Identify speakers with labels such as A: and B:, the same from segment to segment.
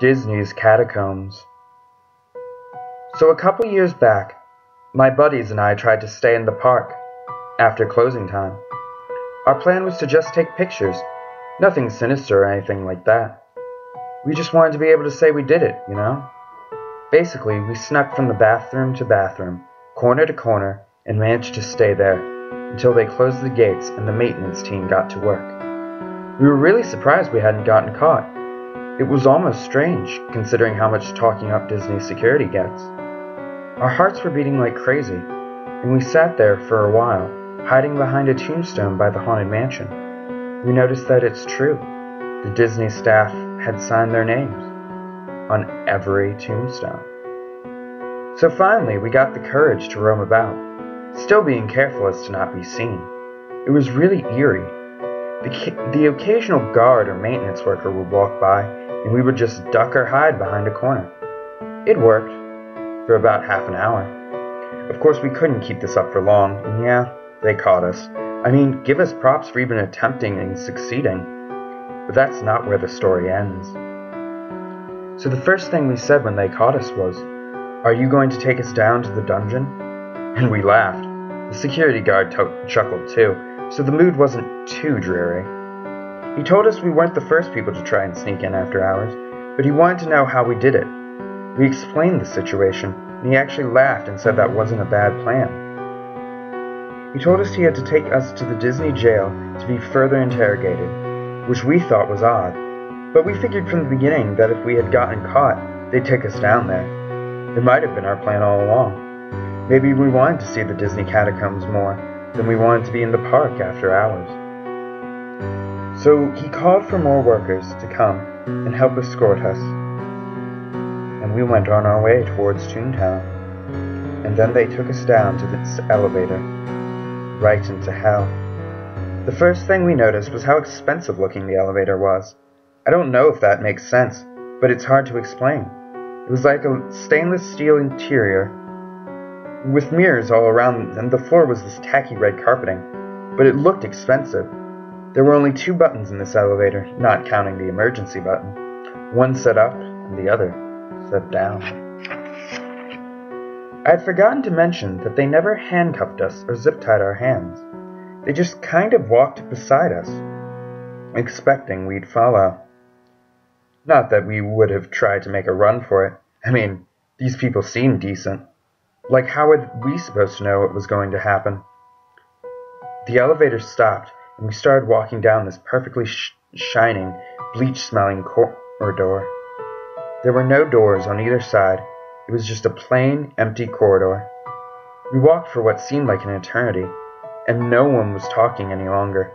A: Disney's Catacombs. So a couple years back, my buddies and I tried to stay in the park after closing time. Our plan was to just take pictures, nothing sinister or anything like that. We just wanted to be able to say we did it, you know? Basically, we snuck from the bathroom to bathroom, corner to corner, and managed to stay there until they closed the gates and the maintenance team got to work. We were really surprised we hadn't gotten caught. It was almost strange, considering how much talking up Disney's security gets. Our hearts were beating like crazy, and we sat there for a while, hiding behind a tombstone by the Haunted Mansion. We noticed that it's true. The Disney staff had signed their names on every tombstone. So finally, we got the courage to roam about, still being careful as to not be seen. It was really eerie. The occasional guard or maintenance worker would walk by, and we would just duck or hide behind a corner. It worked for about half an hour. Of course, we couldn't keep this up for long, and yeah, they caught us. I mean, give us props for even attempting and succeeding. But that's not where the story ends. So the first thing we said when they caught us was, "Are you going to take us down to the dungeon?" And we laughed. The security guard chuckled too, so the mood wasn't too dreary. He told us we weren't the first people to try and sneak in after hours, but he wanted to know how we did it. We explained the situation, and he actually laughed and said that wasn't a bad plan. He told us he had to take us to the Disney jail to be further interrogated, which we thought was odd, but we figured from the beginning that if we had gotten caught, they'd take us down there. It might have been our plan all along. Maybe we wanted to see the Disney Catacombs more than we wanted to be in the park after hours. So he called for more workers to come and help escort us, and we went on our way towards Toontown. And then they took us down to this elevator, right into hell. The first thing we noticed was how expensive looking the elevator was. I don't know if that makes sense, but it's hard to explain. It was like a stainless steel interior with mirrors all around, and the floor was this tacky red carpeting, but it looked expensive. There were only 2 buttons in this elevator, not counting the emergency button. One said up, and the other said down. I had forgotten to mention that they never handcuffed us or zip-tied our hands. They just kind of walked beside us, expecting we'd follow. Not that we would have tried to make a run for it. I mean, these people seemed decent. Like, how were we supposed to know what was going to happen? The elevator stopped, and we started walking down this perfectly shining, bleach-smelling corridor. There were no doors on either side. It was just a plain, empty corridor. We walked for what seemed like an eternity, and no one was talking any longer.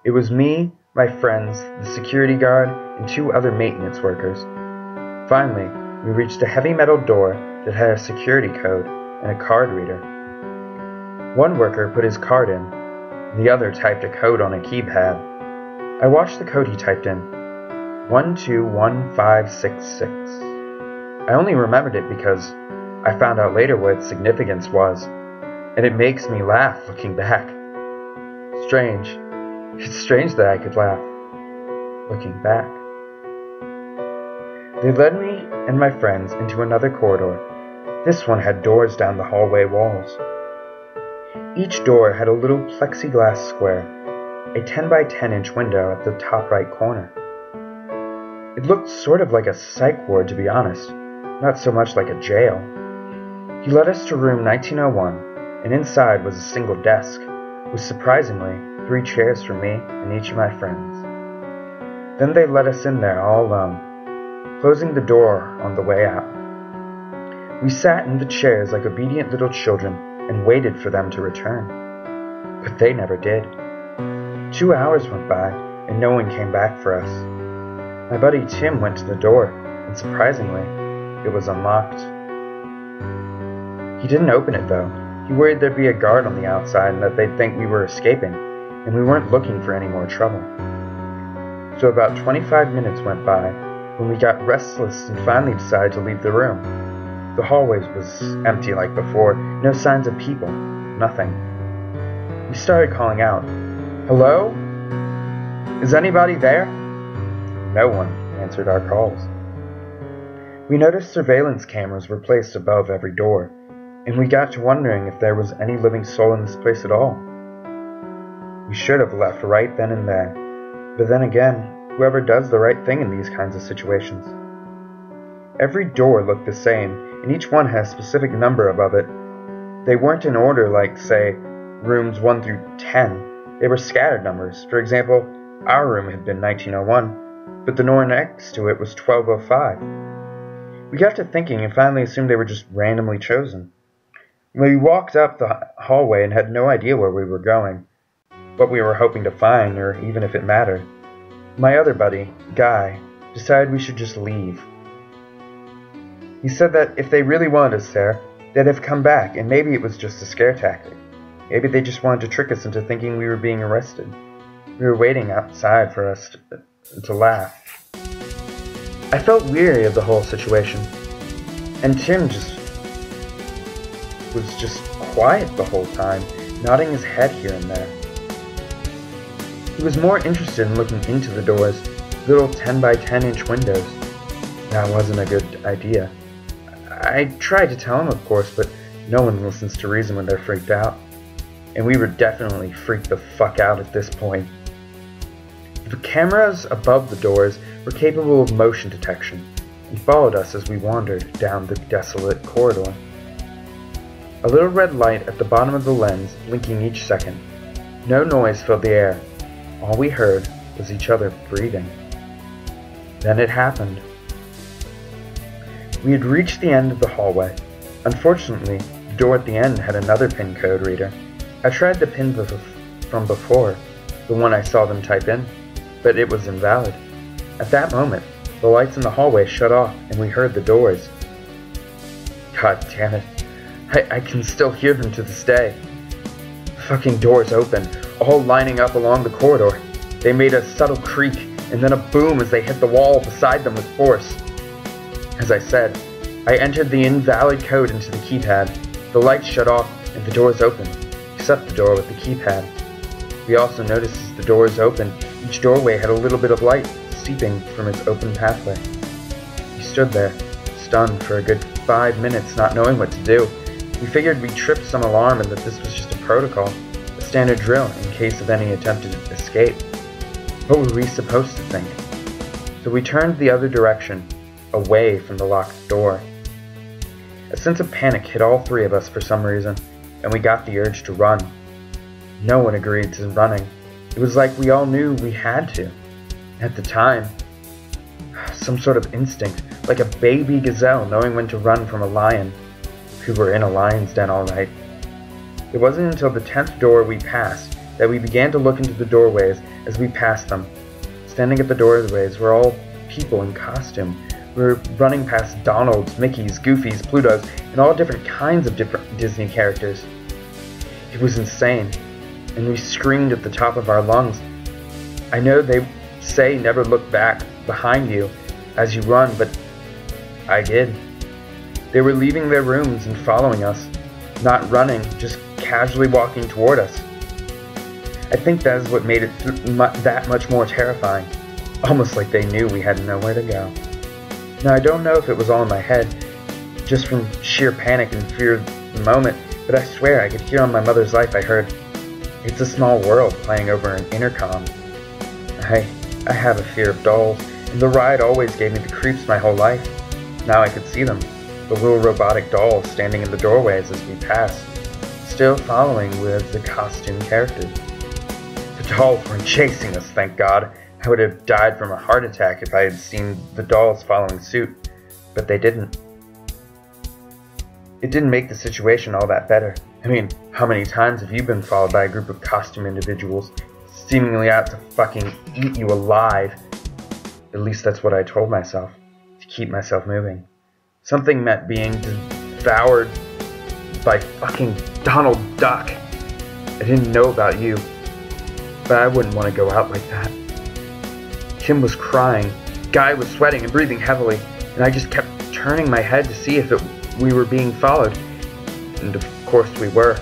A: It was me, my friends, the security guard, and 2 other maintenance workers. Finally, we reached a heavy metal door that had a security code and a card reader. One worker put his card in, and the other typed a code on a keypad. I watched the code he typed in, 121566. I only remembered it because I found out later what its significance was, and it makes me laugh looking back. Strange. It's strange that I could laugh looking back. They led me and my friends into another corridor. This one had doors down the hallway walls. Each door had a little plexiglass square, a 10 by 10 inch window at the top right corner. It looked sort of like a psych ward, to be honest, not so much like a jail. He led us to room 1901, and inside was a single desk, with surprisingly 3 chairs for me and each of my friends. Then they let us in there all alone, closing the door on the way out. We sat in the chairs like obedient little children and waited for them to return. But they never did. 2 hours went by, and no one came back for us. My buddy Tim went to the door, and surprisingly, it was unlocked. He didn't open it though. He worried there'd be a guard on the outside and that they'd think we were escaping, and we weren't looking for any more trouble. So about 25 minutes went by when we got restless and finally decided to leave the room. The hallway was empty like before, no signs of people, nothing. We started calling out, "Hello? Is anybody there?" No one answered our calls. We noticed surveillance cameras were placed above every door, and we got to wondering if there was any living soul in this place at all. We should have left right then and there, but then again, whoever does the right thing in these kinds of situations. Every door looked the same, and each one had a specific number above it. They weren't in order like, say, rooms 1 through 10. They were scattered numbers. For example, our room had been 1901, but the door next to it was 1205. We got to thinking and finally assumed they were just randomly chosen. We walked up the hallway and had no idea where we were going, what we were hoping to find, or even if it mattered. My other buddy, Guy, decided we should just leave. He said that if they really wanted us there, they'd have come back, and maybe it was just a scare tactic. Maybe they just wanted to trick us into thinking we were being arrested. We were waiting outside for us to laugh. I felt weary of the whole situation, and Tim was just quiet the whole time, nodding his head here and there. He was more interested in looking into the doors, little 10 by 10 inch windows. That wasn't a good idea. I tried to tell him, of course, but no one listens to reason when they're freaked out. And we were definitely freaked the fuck out at this point. The cameras above the doors were capable of motion detection and followed us as we wandered down the desolate corridor. A little red light at the bottom of the lens blinking each second. No noise filled the air. All we heard was each other breathing. Then it happened. We had reached the end of the hallway. Unfortunately, the door at the end had another pin code reader. I tried the pin from before, the one I saw them type in, but it was invalid. At that moment, the lights in the hallway shut off and we heard the doors. God damn it. I can still hear them to this day. The fucking doors opened, all lining up along the corridor. They made a subtle creak and then a boom as they hit the wall beside them with force. As I said, I entered the invalid code into the keypad. The lights shut off and the doors opened, except the door with the keypad. We also noticed as the doors opened, each doorway had a little bit of light seeping from its open pathway. We stood there, stunned for a good 5 minutes, not knowing what to do. We figured we tripped some alarm and that this was just a protocol, a standard drill in case of any attempted escape. What were we supposed to think? So we turned the other direction, away from the locked door. A sense of panic hit all three of us for some reason, and we got the urge to run. No one agreed to running. It was like we all knew we had to. At the time, some sort of instinct, like a baby gazelle knowing when to run from a lion. We were in a lion's den all right. It wasn't until the 10th door we passed that we began to look into the doorways as we passed them. Standing at the doorways were all people in costume. We were running past Donalds, Mickeys, Goofies, Plutos, and all different kinds of different Disney characters. It was insane, and we screamed at the top of our lungs. I know they say never look back behind you as you run, but I did. They were leaving their rooms and following us, not running, just casually walking toward us. I think that is what made it that much more terrifying, almost like they knew we had nowhere to go. Now I don't know if it was all in my head, just from sheer panic and fear of the moment, but I swear I could hear on my mother's life I heard, "It's a small world," playing over an intercom. I have a fear of dolls, and the ride always gave me the creeps my whole life. Now I could see them, the little robotic dolls standing in the doorways as we passed, still following with the costume characters. The dolls weren't chasing us, thank God. I would have died from a heart attack if I had seen the dolls following suit, but they didn't. It didn't make the situation all that better. I mean, how many times have you been followed by a group of costume individuals seemingly out to fucking eat you alive? At least that's what I told myself, to keep myself moving. Something meant being devoured by fucking Donald Duck. I didn't know about you, but I wouldn't want to go out like that. Kim was crying, Guy was sweating and breathing heavily, and I just kept turning my head to see if we were being followed. And of course we were.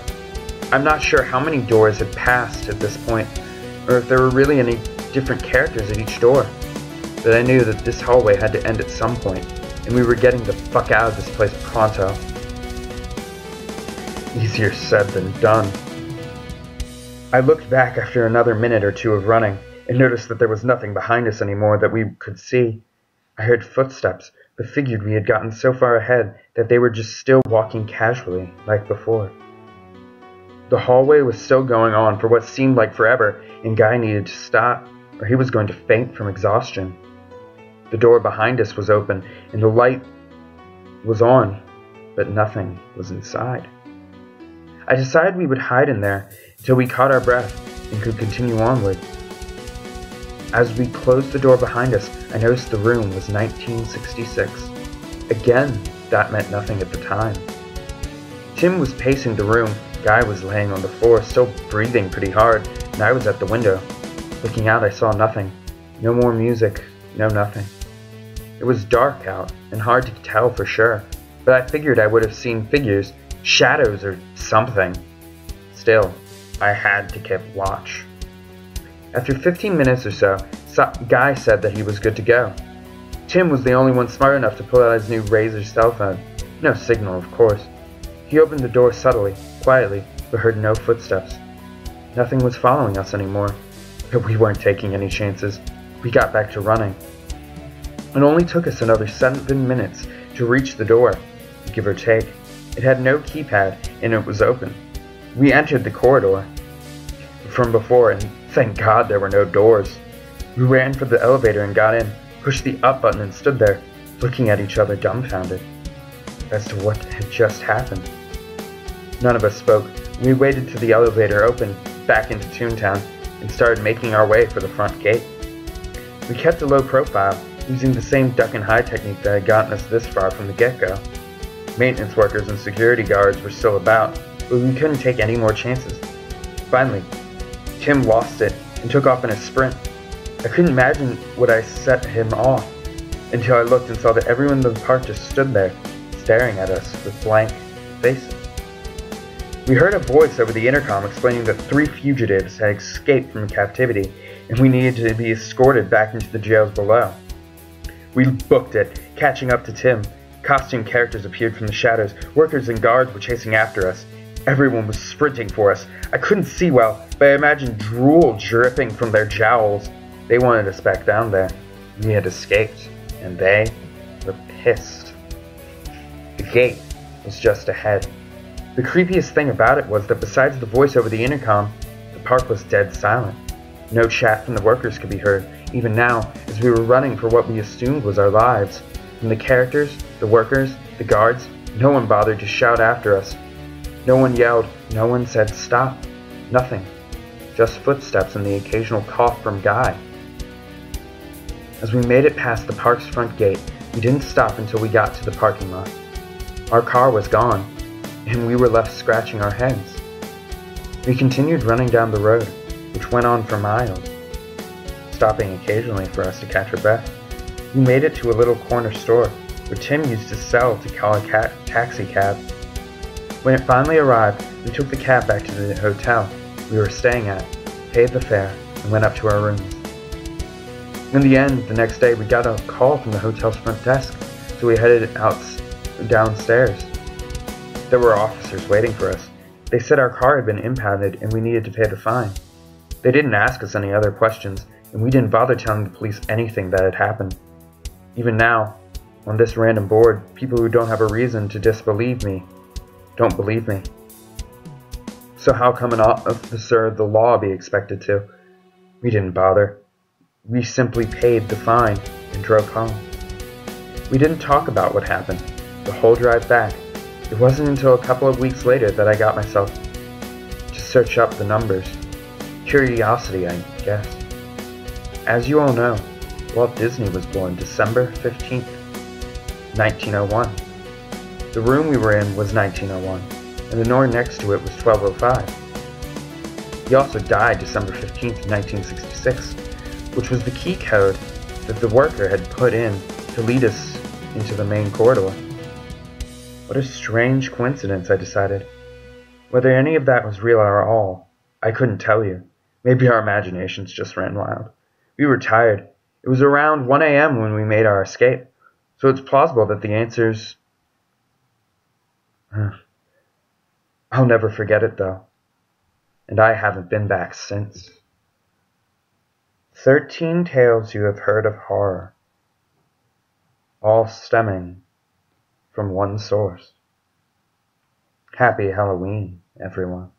A: I'm not sure how many doors had passed at this point, or if there were really any different characters at each door, but I knew that this hallway had to end at some point. and we were getting the fuck out of this place pronto. Easier said than done. I looked back after another minute or two of running and noticed that there was nothing behind us anymore that we could see. I heard footsteps, but figured we had gotten so far ahead that they were just still walking casually, like before. The hallway was still going on for what seemed like forever, and Guy needed to stop, or he was going to faint from exhaustion. The door behind us was open, and the light was on, but nothing was inside. I decided we would hide in there until we caught our breath and could continue onward. As we closed the door behind us, I noticed the room was 1966. Again, that meant nothing at the time. Tim was pacing the room, Guy was laying on the floor, still breathing pretty hard, and I was at the window. Looking out, I saw nothing. No more music, no nothing. It was dark out, and hard to tell for sure, but I figured I would have seen figures, shadows or something. Still, I had to keep watch. After 15 minutes or so, Guy said that he was good to go. Tim was the only one smart enough to pull out his new Razor cell phone. No signal, of course. He opened the door subtly, quietly, but heard no footsteps. Nothing was following us anymore, but we weren't taking any chances. We got back to running. It only took us another 7 minutes to reach the door, give or take. It had no keypad, and it was open. We entered the corridor from before, and thank God there were no doors. We ran for the elevator and got in, pushed the up button and stood there, looking at each other dumbfounded as to what had just happened. None of us spoke. We waited till the elevator opened back into Toontown and started making our way for the front gate. We kept a low profile, using the same duck and hide technique that had gotten us this far from the get-go. Maintenance workers and security guards were still about, but we couldn't take any more chances. Finally, Tim lost it and took off in a sprint. I couldn't imagine what I set him off until I looked and saw that everyone in the park just stood there, staring at us with blank faces. We heard a voice over the intercom explaining that 3 fugitives had escaped from captivity and we needed to be escorted back into the jails below. We booked it, catching up to Tim. Costume characters appeared from the shadows. Workers and guards were chasing after us. Everyone was sprinting for us. I couldn't see well, but I imagined drool dripping from their jowls. They wanted us back down there. We had escaped, and they were pissed. The gate was just ahead. The creepiest thing about it was that besides the voice over the intercom, the park was dead silent. No chat from the workers could be heard, even now, as we were running for what we assumed was our lives. From the characters, the workers, the guards, no one bothered to shout after us. No one yelled, no one said stop. Nothing. Just footsteps and the occasional cough from Guy. As we made it past the park's front gate, we didn't stop until we got to the parking lot. Our car was gone, and we were left scratching our heads. We continued running down the road, which went on for miles, stopping occasionally for us to catch our breath. We made it to a little corner store, where Tim used to sell to call a taxi cab. When it finally arrived, we took the cab back to the hotel we were staying at, paid the fare, and went up to our rooms. In the end, the next day, we got a call from the hotel's front desk, so we headed out downstairs. There were officers waiting for us. They said our car had been impounded and we needed to pay the fine. They didn't ask us any other questions, and we didn't bother telling the police anything that had happened. Even now, on this random board, people who don't have a reason to disbelieve me don't believe me. So how come an officer of the law be expected to? We didn't bother. We simply paid the fine and drove home. We didn't talk about what happened the whole drive back. It wasn't until a couple of weeks later that I got myself to search up the numbers. Curiosity, I guess. As you all know, Walt Disney was born December 15th, 1901. The room we were in was 1901, and the door next to it was 1205. He also died December 15th, 1966, which was the key code that the worker had put in to lead us into the main corridor. What a strange coincidence, I decided. Whether any of that was real or all, I couldn't tell you. Maybe our imaginations just ran wild. We were tired. It was around 1 a.m. when we made our escape, So it's plausible that the answer's... I'll never forget it, though. And I haven't been back since. 13 tales you have heard of horror, all stemming from one source. Happy Halloween, everyone.